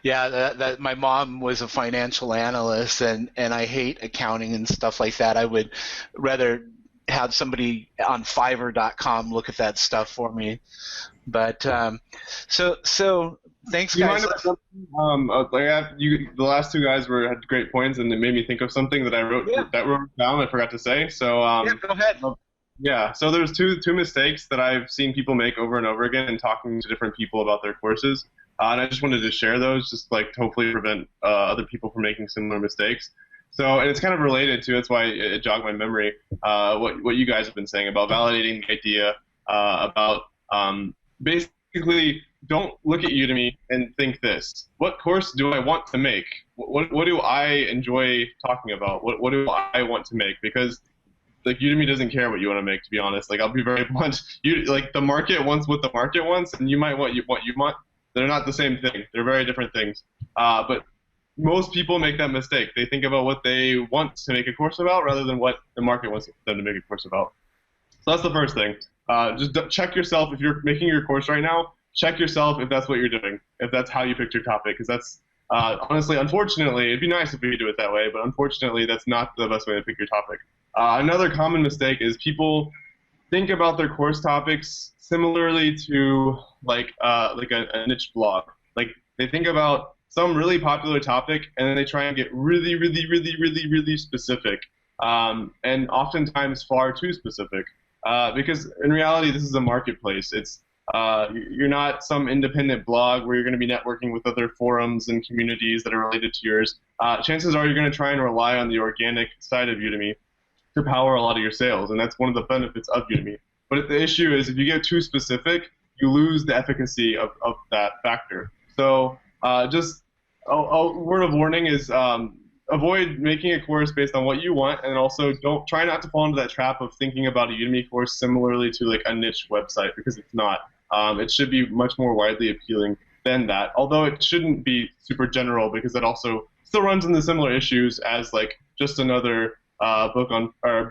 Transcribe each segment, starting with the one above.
Yeah, that my mom was a financial analyst, and I hate accounting and stuff like that. I would rather have somebody on Fiverr.com look at that stuff for me. But so thanks, Do you guys. mind if I jump in? The last two guys had great points, and it made me think of something that I Yeah, wrote down. I forgot to say. So yeah, go ahead. yeah, so there's two mistakes that I've seen people make over and over again in talking to different people about their courses, and I just wanted to share those, just like to hopefully prevent other people from making similar mistakes. So, and it's kind of related to, that's why it jogged my memory. What you guys have been saying about validating the idea, about basically don't look at Udemy and think this: what course do I want to make? What do I enjoy talking about? What do I want to make? Because like Udemy doesn't care what you want to make, to be honest. Like I'll be very blunt. You like the market wants what the market wants, and you might want what you want. They're not the same thing. They're very different things. But most people make that mistake. They think about what they want to make a course about rather than what the market wants them to make a course about. So that's the first thing. Just check yourself if you're making your course right now. Check yourself if that's what you're doing, if that's how you picked your topic, because that's honestly, unfortunately, it'd be nice if we could do it that way, but unfortunately, that's not the best way to pick your topic. Another common mistake is people think about their course topics similarly to like a niche blog. Like they think about some really popular topic and then they try and get really, really, really, really, really specific, and oftentimes far too specific. Because in reality, this is a marketplace. You're not some independent blog where you're going to be networking with other forums and communities that are related to yours. Chances are you're going to try and rely on the organic side of Udemy to power a lot of your sales, and that's one of the benefits of Udemy. But the issue is if you get too specific, you lose the efficacy of that factor. So just a word of warning is avoid making a course based on what you want, and also don't try not to fall into that trap of thinking about a Udemy course similarly to like a niche website, because it's not. It should be much more widely appealing than that, although it shouldn't be super general, because it also still runs into similar issues as like just another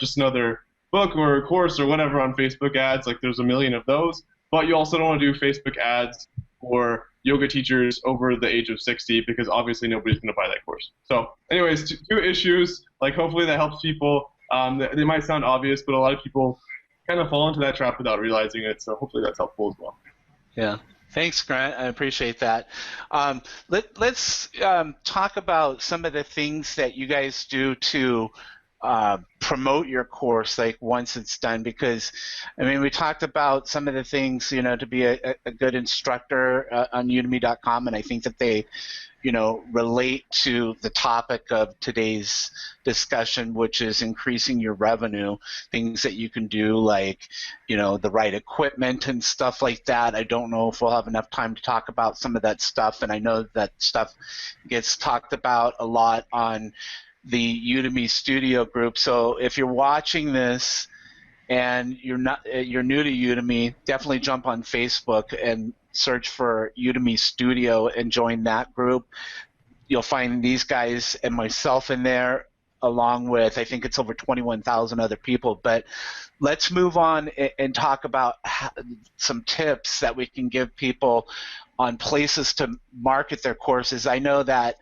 just another book or a course or whatever on Facebook ads. Like there's a million of those, but you also don't want to do Facebook ads for yoga teachers over the age of 60, because obviously nobody's going to buy that course. So anyways, two issues. Like hopefully that helps people. They might sound obvious, but a lot of people kind of fall into that trap without realizing it. So hopefully that's helpful as well. Yeah. Thanks, Grant. I appreciate that. Let's talk about some of the things that you guys do to promote your course, like once it's done, because I mean we talked about some of the things, to be a good instructor on udemy.com, and I think that they relate to the topic of today's discussion, which is increasing your revenue, things that you can do like the right equipment and stuff like that. I don't know if we'll have enough time to talk about some of that stuff, and I know that stuff gets talked about a lot on the Udemy Studio group. So if you're watching this and you're new to Udemy, definitely jump on Facebook and search for Udemy Studio and join that group. You'll find these guys and myself in there, along with I think it's over 21,000 other people. But let's move on and talk about some tips that we can give people on places to market their courses. I know that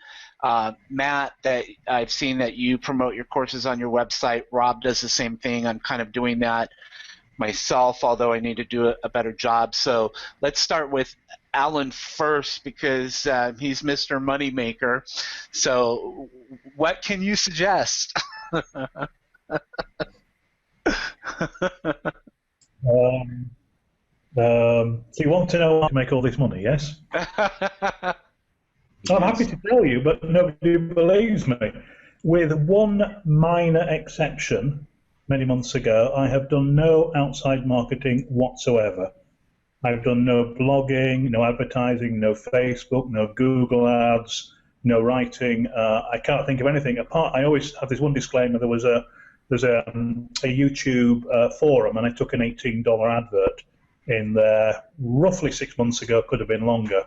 Matt, that I've seen that you promote your courses on your website. Rob does the same thing. I'm kind of doing that myself, although I need to do a better job. So let's start with Alan first, because he's Mr. Moneymaker. So what can you suggest? So you want to know how to make all this money, yes? I'm happy to tell you, but nobody believes me. With one minor exception, many months ago, I have done no outside marketing whatsoever. I've done no blogging, no advertising, no Facebook, no Google ads, no writing. I can't think of anything apart. I always have this one disclaimer. There's a YouTube forum, and I took an $18 advert in there roughly 6 months ago. Could have been longer.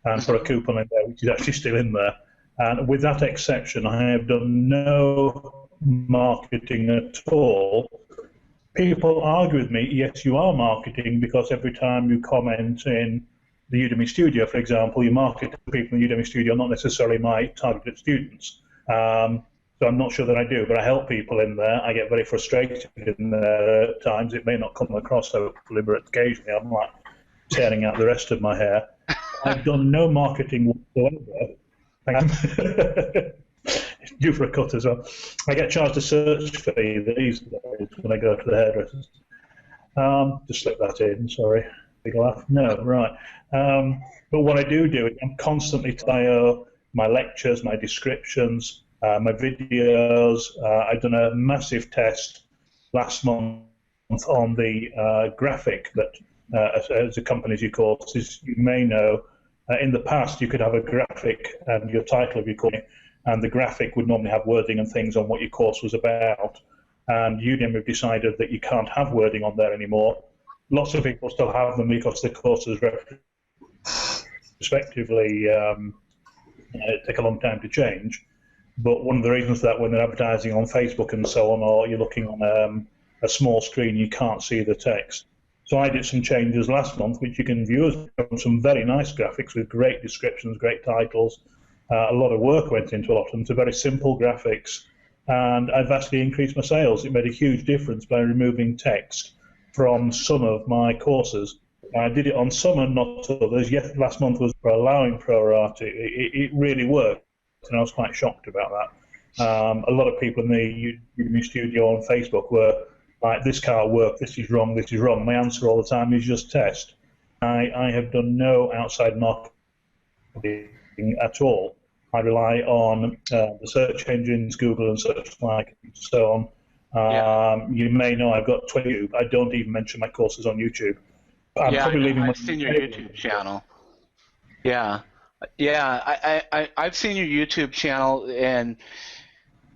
And put a coupon in there, which is actually still in there. And with that exception, I have done no marketing at all. People argue with me, yes, you are marketing, because every time you comment in the Udemy Studio, for example, you market to people in the Udemy Studio, not necessarily my targeted students. So I'm not sure that I do, but I help people in there. I get very frustrated in there at times. It may not come across so deliberate occasionally. I'm like tearing out the rest of my hair. I've done no marketing whatsoever. Due for a cut as well. I get charged a search fee these days when I go to the hairdressers. Just slip that in, sorry. Big laugh. No, right. But what I do is I'm constantly bio my lectures, my descriptions, my videos. I've done a massive test last month on the graphic that as accompanies your courses. You may know, in the past you could have a graphic and your title of your course, and the graphic would normally have wording and things on what your course was about. And Udemy have decided that you can't have wording on there anymore. Lots of people still have them because the courses respectively take a long time to change. But one of the reasons for that, when they're advertising on Facebook and so on, or you're looking on a small screen, you can't see the text. So I did some changes last month, which you can view as some very nice graphics with great descriptions, great titles. A lot of work went into a lot of them. It's a very simple graphics, and I vastly increased my sales. It made a huge difference by removing text from some of my courses. I did it on some and not others. Yes, last month was for allowing pro rata. It really worked, and I was quite shocked about that. A lot of people in the Udemy Studio on Facebook were like, this can't work, this is wrong, this is wrong. My answer all the time is just test. I have done no outside marketing at all. I rely on the search engines, Google and such like, and so on. You may know I've got YouTube. I don't even mention my courses on YouTube. I've seen your YouTube channel. I've seen your YouTube channel,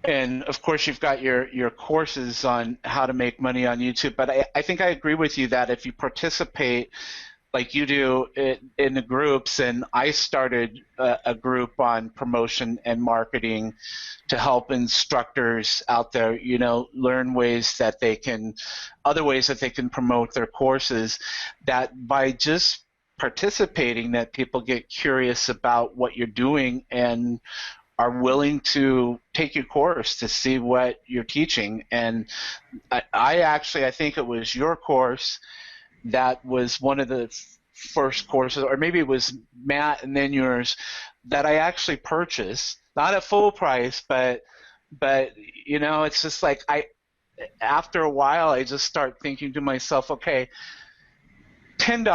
and of course you've got your courses on how to make money on YouTube. But I think I agree with you that if you participate like you do in the groups, and I started a group on promotion and marketing to help instructors out there, learn other ways that they can promote their courses, that by just participating, that people get curious about what you're doing and are willing to take your course to see what you're teaching. And I think it was your course that was one of the first courses, or maybe it was Matt and then yours, that I actually purchased, not at full price, but it's just like after a while I just start thinking to myself, okay, $10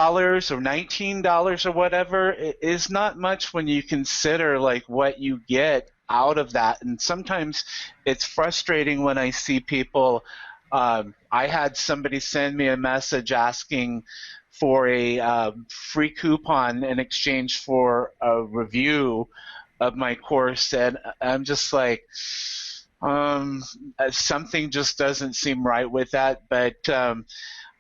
or $19 or whatever is not much when you consider like what you get out of that. And sometimes it's frustrating when I see people. I had somebody send me a message asking for a free coupon in exchange for a review of my course, and I'm just like, something just doesn't seem right with that. But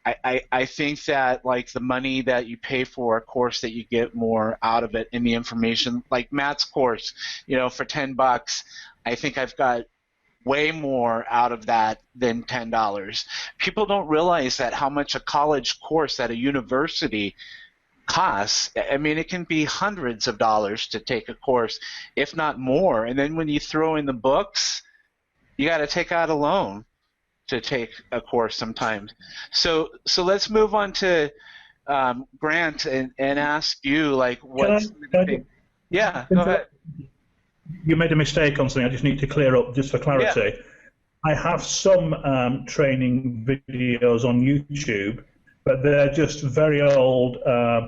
I think that like the money that you pay for a course, that you get more out of it in the information. Like Matt's course, for $10, I think I've got way more out of that than $10. People don't realize that how much a college course at a university costs. I mean, it can be hundreds of dollars to take a course, if not more. And then when you throw in the books, you got to take out a loan to take a course sometimes. So let's move on to Grant and ask you, like, what's the thing? Yeah, go ahead. You made a mistake on something. I just need to clear up, just for clarity. Yeah. I have some training videos on YouTube, but they're just very old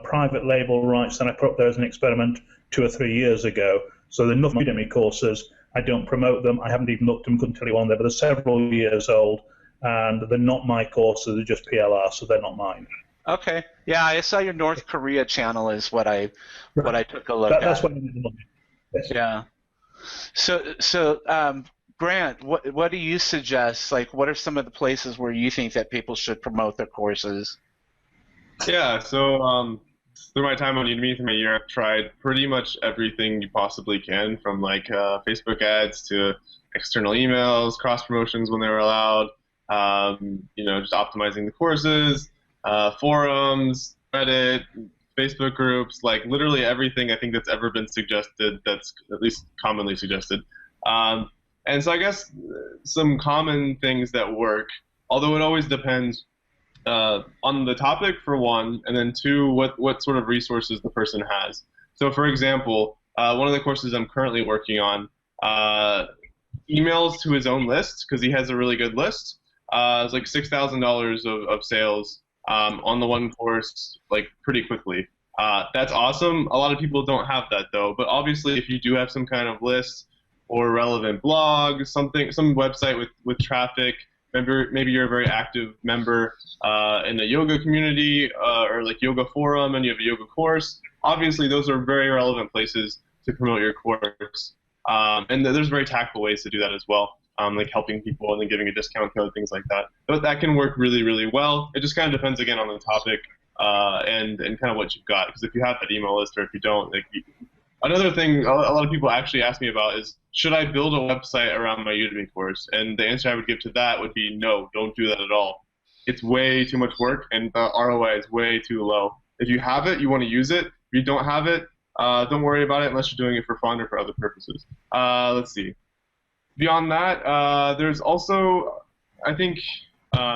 private label rights that I put up there as an experiment 2 or 3 years ago. So they're not Udemy courses. I don't promote them. I haven't even looked at them, couldn't tell you on there, but they're several years old, and they're not my courses. They're just PLR, so they're not mine. Okay. Yeah, I saw your North Korea channel is what I took a look at. That's what I need to look at. Yes. Yeah. So Grant, what do you suggest? Like, what are some of the places where you think that people should promote their courses? Yeah, so through my time on Udemy, through my year, I've tried pretty much everything you possibly can, from like Facebook ads to external emails, cross promotions when they were allowed, just optimizing the courses, forums, Reddit, Facebook groups, like literally everything I think that's ever been suggested, that's at least commonly suggested. Um, and so I guess some common things that work, although it always depends on the topic for one, and then two, what sort of resources the person has. So, for example, one of the courses I'm currently working on emails to his own list because he has a really good list. It's like $6,000 of sales on the one course, like pretty quickly. That's awesome. A lot of people don't have that though, but obviously, if you do have some kind of list or relevant blog, some website with traffic. Maybe you're a very active member in the yoga community or like yoga forum, and you have a yoga course. Obviously, those are very relevant places to promote your course. And there's very tactful ways to do that as well, like helping people and then giving a discount code, things like that. But that can work really, really well. It just kind of depends, again, on the topic and kind of what you've got. Because if you have that email list or if you don't, like, another thing a lot of people actually ask me about is, should I build a website around my Udemy course? And the answer I would give to that would be no, don't do that at all. It's way too much work, and the ROI is way too low. If you have it, you want to use it. If you don't have it, don't worry about it unless you're doing it for fun or for other purposes. Let's see. Beyond that, there's also, I think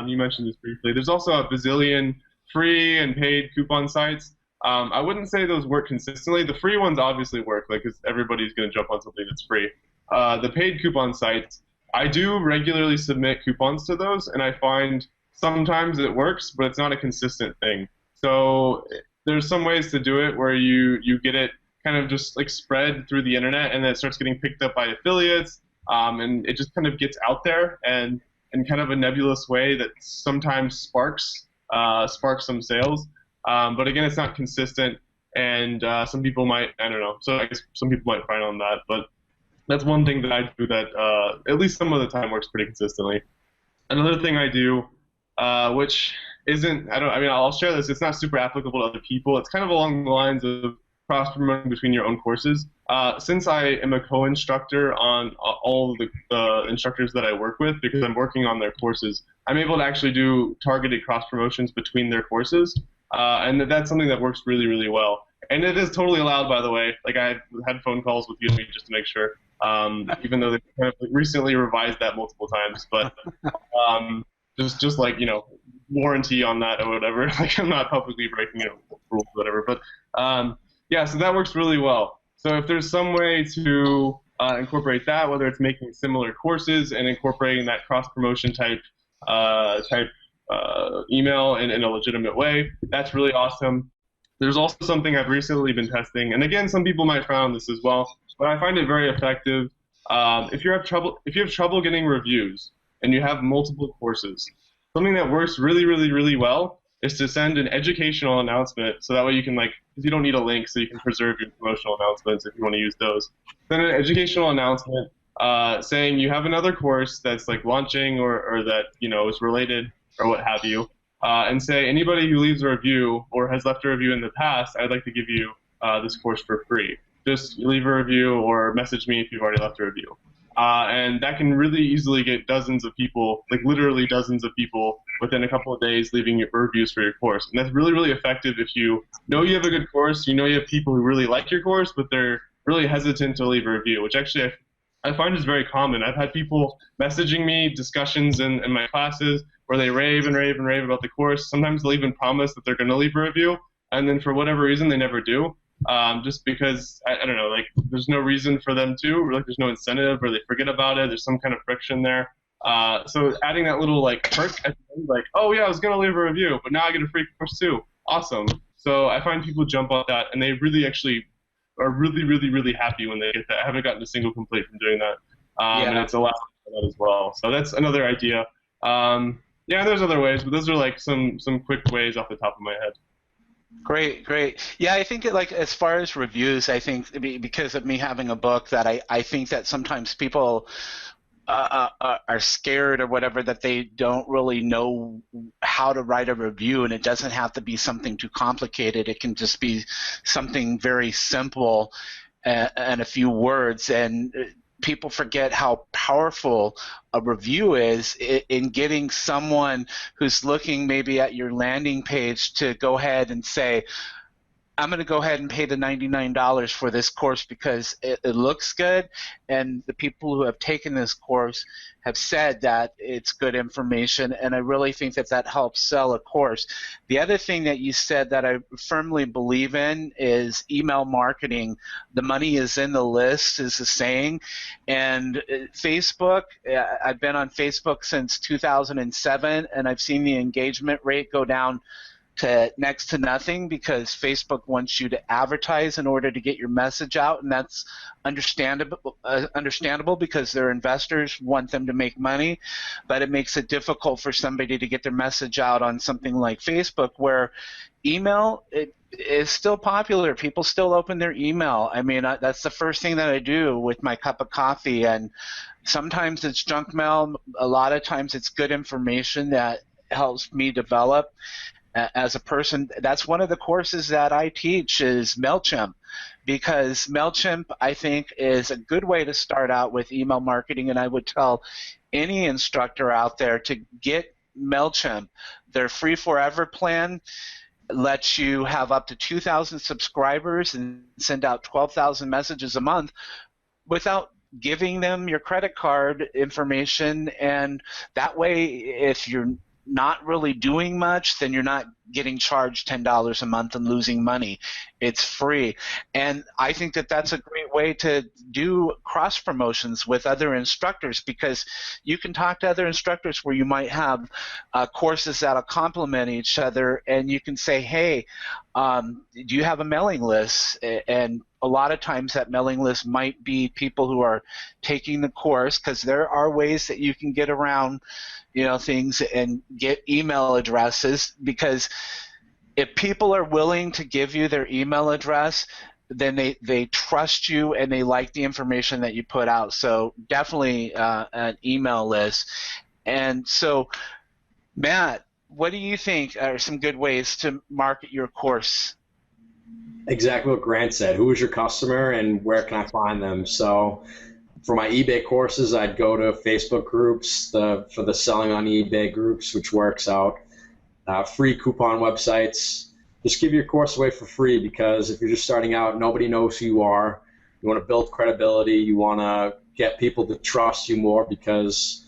you mentioned this briefly, there's also a bazillion free and paid coupon sites. I wouldn't say those work consistently. The free ones obviously work, like, because everybody's going to jump on something that's free. The paid coupon sites, I do regularly submit coupons to those, and I find sometimes it works, but it's not a consistent thing. So there's some ways to do it where you get it kind of just like spread through the internet, and then it starts getting picked up by affiliates, and it just kind of gets out there and in kind of a nebulous way that sometimes sparks some sales. But again, it's not consistent, and some people might, I don't know, so I guess some people might find on that, but that's one thing that I do that at least some of the time works pretty consistently. Another thing I do, which isn't, I'll share this, it's not super applicable to other people, it's kind of along the lines of cross-promoting between your own courses. Since I am a co-instructor on all the instructors that I work with, because I'm working on their courses, I'm able to actually do targeted cross-promotions between their courses. And that's something that works really, really well. And it is totally allowed, by the way. Like, I had phone calls with Udemy just to make sure, even though they kind of recently revised that multiple times. But just like, warranty on that or whatever. Like, I'm not publicly breaking rules or whatever. But yeah, so that works really well. So if there's some way to incorporate that, whether it's making similar courses and incorporating that cross-promotion type email in a legitimate way, that's really awesome. There's also something I've recently been testing, and again, some people might frown this as well, but I find it very effective. If you have trouble getting reviews and you have multiple courses, something that works really, really, really well is to send an educational announcement, so that way you can, like, because you don't need a link, so you can preserve your promotional announcements if you want to use those. Send an educational announcement saying you have another course that's like launching or that is related or what have you, and say anybody who leaves a review or has left a review in the past, I'd like to give you this course for free. Just leave a review or message me if you've already left a review. And that can really easily get dozens of people, like literally dozens of people, within a couple of days leaving your reviews for your course. And that's really, really effective if you know you have a good course, you have people who really like your course, but they're really hesitant to leave a review, which actually I find is very common. I've had people messaging me, discussions in my classes, where they rave and rave and rave about the course. Sometimes they'll even promise that they're going to leave a review, and then for whatever reason, they never do. Just because, I don't know, like, there's no reason for them to, or like there's no incentive, or they forget about it, there's some kind of friction there. So adding that little, like, perk at the end, like, oh yeah, I was going to leave a review, but now I get a free course too. Awesome. So I find people jump on that, and they really actually are really, really, really happy when they get that. I haven't gotten a single complaint from doing that. And it's allowed for that as well. So that's another idea. Yeah, there's other ways, but those are like some quick ways off the top of my head. Great. Yeah, I think like as far as reviews, I think because of me having a book that I think that sometimes people are scared or whatever, that they don't really know how to write a review, and it doesn't have to be something too complicated. It can just be something very simple and a few words, and people forget how powerful a review is in getting someone who's looking maybe at your landing page to go ahead and say, I'm going to go ahead and pay the $99 for this course because it looks good, and the people who have taken this course have said that it's good information, and I really think that that helps sell a course. The other thing that you said that I firmly believe in is email marketing. The money is in the list, is the saying, and Facebook, I've been on Facebook since 2007, and I've seen the engagement rate go down to next to nothing because Facebook wants you to advertise in order to get your message out, and that's understandable because their investors want them to make money, but it makes it difficult for somebody to get their message out on something like Facebook, where email it is still popular. People still open their email. I mean, that's the first thing that I do with my cup of coffee, and sometimes it's junk mail. A lot of times it's good information that helps me develop as a person. That's one of the courses that I teach is MailChimp, because MailChimp, I think, is a good way to start out with email marketing, and I would tell any instructor out there to get MailChimp. Their free forever plan lets you have up to 2,000 subscribers and send out 12,000 messages a month without giving them your credit card information, and that way if you're not really doing much, then you're not getting charged $10 a month and losing money. It's free. And I think that that's a great way to do cross promotions with other instructors, because you can talk to other instructors where you might have courses that'll complement each other, and you can say, hey, do you have a mailing list? And a lot of times that mailing list might be people who are taking the course, because there are ways that you can get around things and get email addresses, because if people are willing to give you their email address, then they trust you and they like the information that you put out. So definitely an email list. And so, Matt, what do you think are some good ways to market your course? Exactly what Grant said. Who is your customer and where can I find them? So for my eBay courses, I'd go to Facebook groups for the selling on eBay groups, which works out. Free coupon websites. Just give your course away for free, because if you're just starting out, nobody knows who you are. You want to build credibility. You want to get people to trust you more, because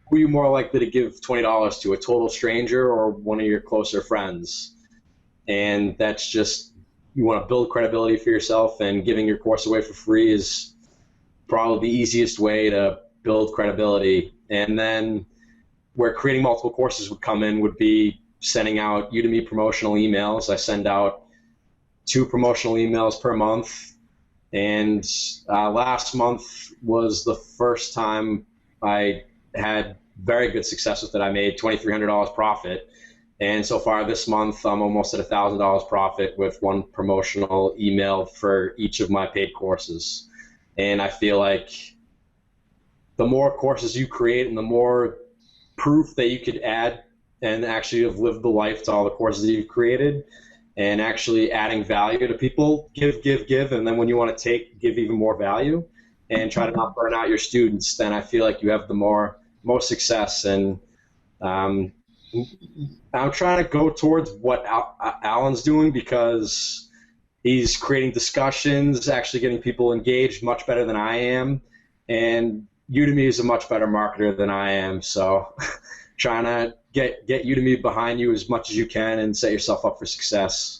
who are you more likely to give $20 to, a total stranger or one of your closer friends? And that's just, you want to build credibility for yourself, and giving your course away for free is probably the easiest way to build credibility. And then where creating multiple courses would come in would be sending out Udemy promotional emails. I send out 2 promotional emails per month, and last month was the first time I had very good success with it. I made $2,300 profit, and so far this month I'm almost at $1,000 profit with 1 promotional email for each of my paid courses. And I feel like the more courses you create and the more proof that you could add and actually have lived the life to all the courses that you've created and actually adding value to people, give, and then when you want to take, give even more value and try to not burn out your students, then I feel like you have the most success. And I'm trying to go towards what Alan's doing, because he's creating discussions, actually getting people engaged much better than I am, and Udemy is a much better marketer than I am, so trying to get Udemy behind you as much as you can and set yourself up for success.